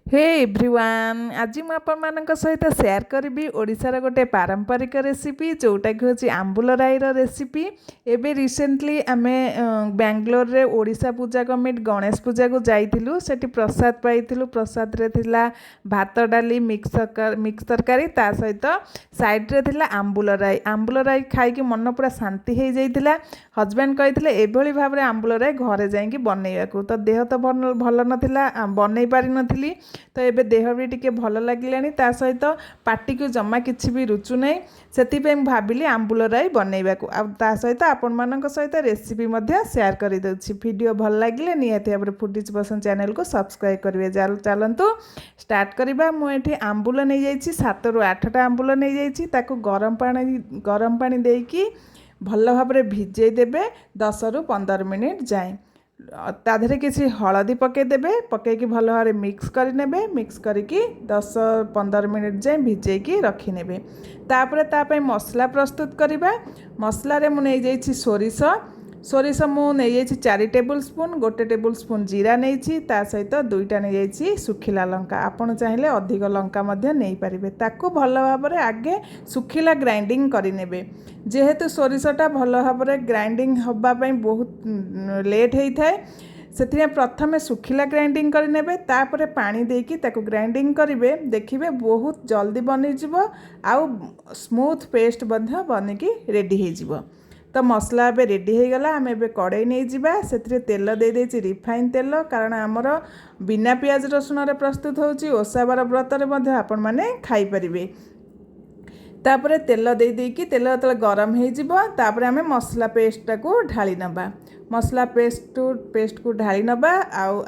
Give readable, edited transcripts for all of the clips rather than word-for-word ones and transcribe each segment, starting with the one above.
हे everyone आज मु आपन सहित शेयर करी ओडिशार गोटे पारंपरिक रेसिपी जोटा कि हूँ आंबुल राईर रेसिपी। एबे रिसेंटली आमे बेंगलोर रे ओडिशा पूजा कमिटी गणेश पूजा को जाइथिलु। सेठी प्रसाद पाइथिलु। प्रसाद रे थिला भात डाली मिक्स तरकारी ता सहित साइड रे थिला आंबुल राई खाई कि मन पूरा शांति हो जाइथिला। हजबैंड कहिथिले एभली भाबरे आंबुल राई घरे जाइकी बनैयाकू। तो देह तो भल नथिला बनै पारि नथिली। तो एबे देह भी टिके भल लगिलानी। ता सहित पार्टी को जमा किछि भी रुचु नै। सेति भाविली आंबुल राई बनैबाकू। आ ता सहित आपण मानक सहित रेसिपी मध्य शेयर करि दउछि। वीडियो भल लागिले निहाती भाबरे फूडीज पसंद चैनल को सब्सक्राइब करिवे। चलंतु स्टार्ट करिबा। मु एठी आंबुल नै जाइछि 7 रु 8 टा आंबुल नै जाइछि। ताकू गरम पानी देकी भल भाबरे भिजै देबे 10 रु 15 मिनिट जाए। ताधरे किसी हलदी पकईदेवे। पकईकी भल भाव मिक्स करने। मिक्स करके 10-15 मिनिट जाए भिजेकी रखिने। तापर तापाई मसला प्रस्तुत करवा। मसला मुझे सोरिष मुझे 4 टेबुल स्पून 1 टेबुल स्पून जीरा नहीं ता सहित 2टा नहीं सुखिला लंका। आपड़ चाहिए अधिक लंका नहीं पारे। ताकू भल भाव आगे सुखिला ग्राइंडिंग करने। जेहेतु सोरिषटा भल भाव ग्राइंडिंग होगापाई बहुत लेट होता है से प्रथम सुखिला ग्राइंडिंग करने। तापर पानी देकी ताकू ग्राइंडिंग करेंगे। देखिए बहुत जल्दी बनीज आउ स्मूथ पेस्ट बनिकी रेडी हो। तो मसला एबे रेडी हो गला। आम एबे कड़ाई नहीं जावा। से तेल दे देछि रिफाइन तेल। कारण आमर बिना पियाज रसुण रे प्रस्तुत होछि। ओषा बार व्रत रे आपण माने खाई परिबे। तापर तेल दे देकी तेल जो गरम हो आम मसला पेस्टा को ढाली नबा। मसला पेस्ट को ढाली नबा।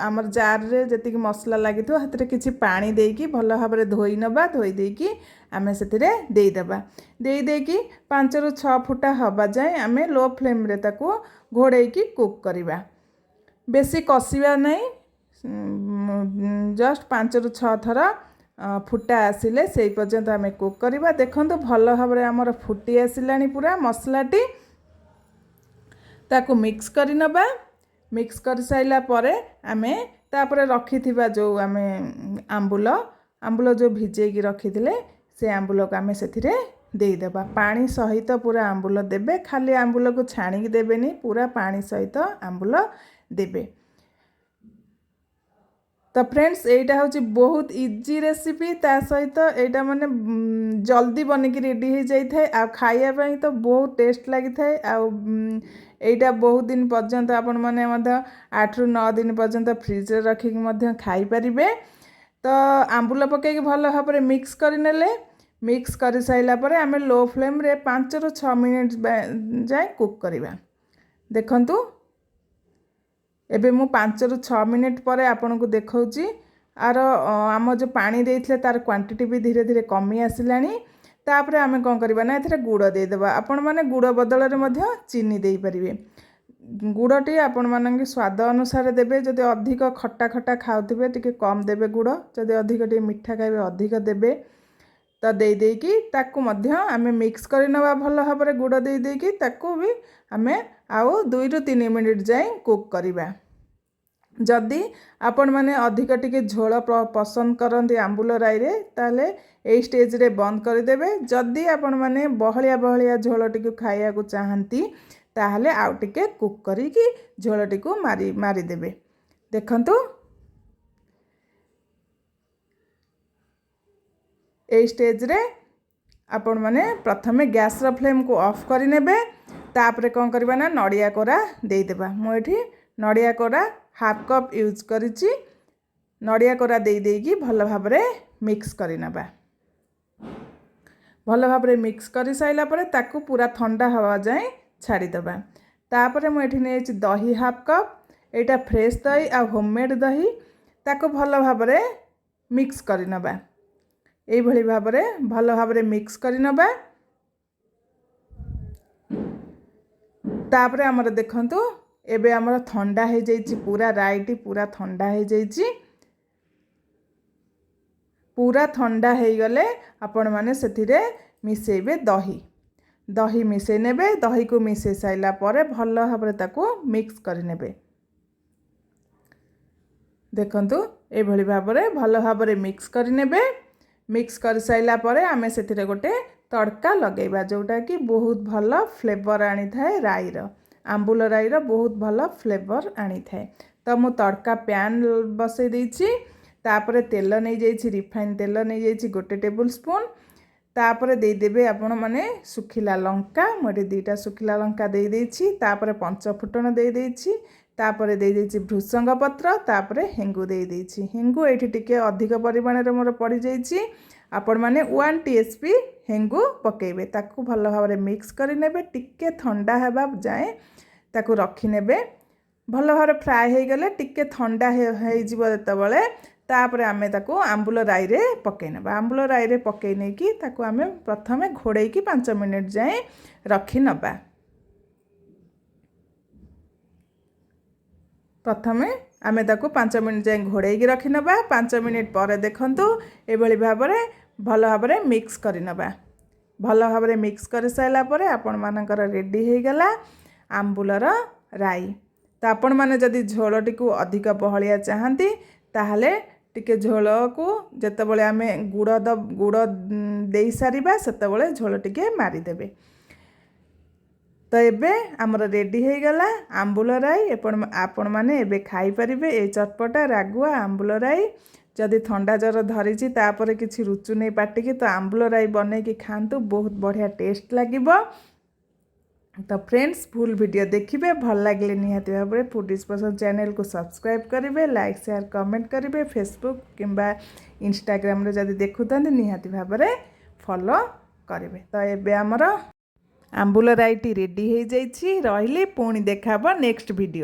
आमर जार रे जति मसला लगी हाथ किसी पानी देकी भल भाव धोई नबा। धोई देकी आम से देदेबा। देकी 5 रु 6 फुटा हवा जाए आम लो फ्लेम रे ताको घोड़ेकी कुक करवा। बेसी कषिबा नहीं। जस्ट 5 रु 6 थर फुटा आसिले से पर्यंत आम कुक करवा। देखो भल भाव आमर फुटी आसला पूरा मसलाटी। ताकू मिक्स कर नबा। मिक्स कर साइला परे आमे तापरे रखी जो आमे आंबुल जो भिजेकी रखी से आंबुल को आमे सेथिरे देदेबा। पानी सहित पूरा आंबुल देबे। खाली आंबुल को छाणी देबेनी पूरा पानी सहित आंबुल देबे। तो फ्रेंड्स एटा हूँ बहुत इजी रेसिपी। ता सहित एटा माने जल्दी बनिकी रेडी हो जाए। आ खाइबा तो बहुत टेस्ट लगी थाए। एटा बहुत दिन पर्यंत आपण माने 8 रु 9 दिन पर्यंत फ्रिज रे रखिकी खाई परिबे। तो आंबुल पकईकी भल भाव मिक्स करनेले। मिक्स कर साइला परे आमे लो फ्लेम रे 5 रु 6 मिनिट जाए कुक करवा। देखंतु एबे मु 5 रु 6 मिनिट पर आपन को देखौची। आर आम जो पानी देइथिले तार क्वांटिटी भी धीरे धीरे कमी आसिलानी। तापरे आमे कोन करबा ना एथरे गुड़ दे देबा। आपण माने गुड़ बदल रे मध्य चीनी देई परिबे। गुड़टी आपण मानके स्वाद अनुसार देबे। जदि अधिक खट्टा खट्टा खाउथिबे टिके कम देबे गुड़। जदि अधिक टिके मिठा खाइबे अधिक देबे। तो दे देकी ताकू मध्य आमे मिक्स कर नवा भल भाव गुड़ दे देकी ताकू भी आमे आउ 2 रु 3 मिनिट जाए कुक करवा। जदि आपण माने अधिक टिके झोल पसंद करते आंबुल राई रे ताले ए स्टेज रे बंद कर देबे। जदि आपण माने बहलिया बहलिया झोल टिके खाइया को चाहंती ताहले आउ टिके कुक करिकी झोल टिको मारी देबे। देखंतु ए स्टेज रे आपण माने प्रथमे गैस रो फ्लेम को ऑफ करि नेबे। तापरे कोन करबा ना नडिया कोरा दे देबा। मो एठी नडिया कोरा हाफ कप यूज करिछि। नडिया कोरा दे देकी भल भाव मिक्स करि नबा। भल भाव मिक्स कर साइला परे ताकू पूरा ठंडा हवा जाए छाड़ी दबा। तापरे मो एठी नै दही हाफ कप। एटा फ्रेश दही आ होममेड दही। ताकू भल भाव मिक्स करि नबा। एई भली भाव भल भाव मिक्स करि नबा। तापरे हमर देखंतु एबे हमर ठंडा हो जाइछि। पूरा राईटी पूरा ठंडा हो जाइछि। पूरा ठंडा हो गले आपण माने सेथिरे मिसेबे दही मिसई नेबे। दही को मिसई साइला परे भल भाव ताकू मिक्स कर नेबे। देखंतु एभली भाबरे भल भाबरे मिक्स करि नेबे। मिक्स कर साइला परे आमे सेथिरे गोटे तड़का लगेबा जोटा कि बहुत भल फ्लेवर आनी थाए राईर आंबुल राईर बहुत भल फ्लेवर आनी थाए। तो मु तड़का पैन बसई देछि तापरे तेल नहीं जाइछि रिफाइन तेल नहीं जाइछि गोटे टेबल स्पून तापरे दे देबे आपण माने सुखिला लंका मोटे दीटा सुखिला लंका दे देछि तापरे पंच फुटण दे देछि तापरे दे देछि भृसंग पत्र तापरे हेंगु दे देछि। हेंगु एठी टिके अधिक परिमाण रे मोर पड़ी जाइछि आपण माने 1 टीएसपी हेंगु पकेबे ताकू भल भाबरे मिक्स करि नेबे टिके ठंडा हेबा जाए ताकू रखि नेबे भल भाबरे फ्राई हे गले टिके ठंडा हे जिवो जेतबेले तापरे आमे ताकू आंबुल राई रे पके नेबा। आंबुल राई रे पके नै कि ताकू आमे प्रथमे घोड़े की 5 मिनिट जाए रखि नबा। प्रथमे आमे ताकू 5 मिनिट जाए घोड़े की रखि नबा। 5 मिनिट पर देखंतु एभली भाबरे भल भाबरे मिक्स करि नबा। भल भाबरे मिक्स कर साइला परे आपण मानकर रेडी हे गला आंबुलर राई। तो आपण माने जदि झोलटी को अधिक बहलिया चाहंती ताहले टिके झोल को जेतेबेले आमे गुड़ दे सारिबा सेतेबेले झोल टिके मारी देबे। तो एबे हमर रेडी हे गला आंबुल राई आपण माने एबे खाई परिबे ए चटपटा रागुआ आंबुल राई। जदि ठंडा जर धरिछि तापरे किछि रुचु नै पाटी की तो आंबुल राई बनै की खांतु बहुत बढ़िया टेस्ट लागिबो। तो फ्रेंड्स फुल वीडियो देखिए भल लगे निहाती भाव फूडिज पसंद चैनल को सब्सक्राइब करेंगे लाइक शेयर कमेंट करेंगे फेसबुक किंबा इंस्टाग्राम रे जदि देखुता निहाती भाव फॉलो करेंगे। तो ये आमर आंबुल राईटी रेडी हो जाइए रही पुणी देखा नेक्स्ट वीडियो।